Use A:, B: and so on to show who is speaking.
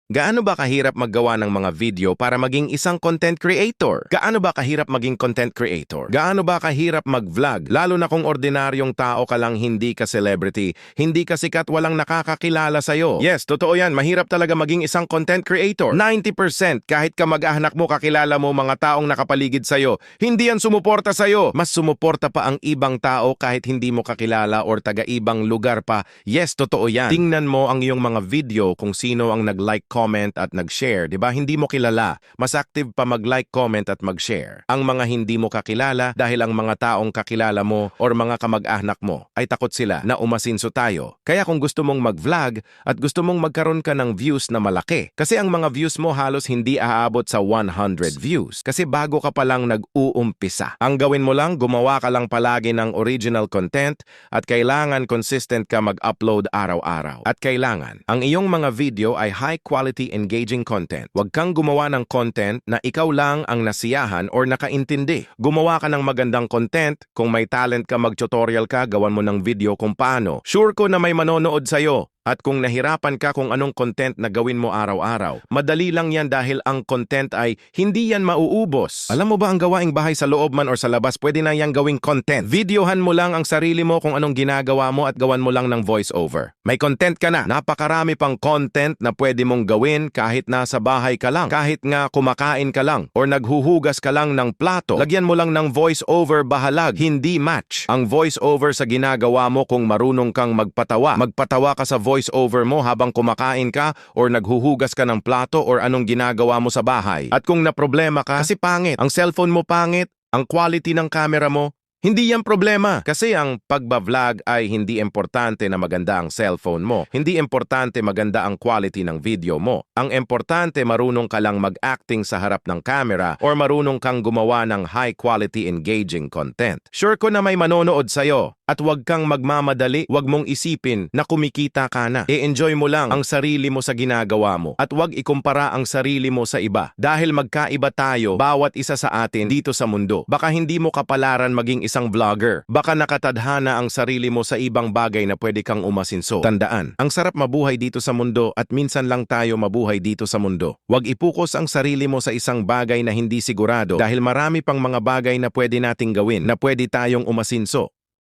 A: Gaano ba kahirap maggawa ng mga video para maging isang content creator? Gaano ba kahirap maging content creator? Gaano ba kahirap mag-vlog? Lalo na kung ordinaryong tao ka lang, hindi ka celebrity, hindi ka sikat, walang nakakakilala sa'yo. Yes, totoo yan. Mahirap talaga maging isang content creator. 90% kahit kamag-anak mo, kakilala mo, mga taong nakapaligid sa'yo, hindi yan sumuporta sa'yo. Mas sumuporta pa ang ibang tao kahit hindi mo kakilala or taga-ibang lugar pa. Yes, totoo yan. Tingnan mo ang iyong mga video kung sino ang nag-like, comment at nag-share, 'di ba? Hindi mo kilala. Mas active pa mag-like, comment at mag-share. Ang mga hindi mo kakilala dahil ang mga taong kakilala mo or mga kamag-anak mo ay takot sila na umasinso tayo. Kaya kung gusto mong mag-vlog at gusto mong magkaroon ka ng views na malaki, kasi ang mga views mo halos hindi aabot sa 100 views kasi bago ka pa lang nag-uumpisa. Ang gawin mo lang, gumawa ka lang palagi ng original content at kailangan consistent ka mag-upload araw-araw. At kailangan ang iyong mga video ay high quality engaging content. Huwag kang gumawa ng content na ikaw lang ang nasiyahan or nakaintindi. Gumawa ka ng magandang content. Kung may talent ka, mag-tutorial ka, gawan mo ng video kung paano. Sure ko na may manonood sa'yo. At kung nahirapan ka kung anong content na gawin mo araw-araw, madali lang yan dahil ang content ay hindi yan mauubos. Alam mo ba ang gawaing bahay sa loob man or sa labas, pwede na yang gawing content. Videohan mo lang ang sarili mo kung anong ginagawa mo at gawan mo lang ng voice-over. May content ka na. Napakarami pang content na pwede mong gawin kahit nasa bahay ka lang. Kahit nga kumakain ka lang or naghuhugas ka lang ng plato. Lagyan mo lang ng voice-over bahalag, hindi match. Ang voice-over sa ginagawa mo kung marunong kang magpatawa. Magpatawa ka sa voice-over mo habang kumakain ka or naghuhugas ka ng plato or anong ginagawa mo sa bahay. At kung naproblema ka, kasi pangit, ang cellphone mo pangit, ang quality ng camera mo, hindi yan problema. Kasi ang pagba-vlog ay hindi importante na maganda ang cellphone mo. Hindi importante maganda ang quality ng video mo. Ang importante marunong ka lang mag-acting sa harap ng camera or marunong kang gumawa ng high-quality engaging content. Sure ko na may manonood sa'yo. At huwag kang magmamadali, huwag mong isipin na kumikita ka na. I-enjoy mo lang ang sarili mo sa ginagawa mo. At huwag ikumpara ang sarili mo sa iba. Dahil magkaiba tayo, bawat isa sa atin dito sa mundo. Baka hindi mo kapalaran maging isang vlogger. Baka nakatadhana ang sarili mo sa ibang bagay na pwede kang umasinso. Tandaan, ang sarap mabuhay dito sa mundo at minsan lang tayo mabuhay dito sa mundo. Huwag ipukos ang sarili mo sa isang bagay na hindi sigurado dahil marami pang mga bagay na pwede nating gawin na pwede tayong umasinso.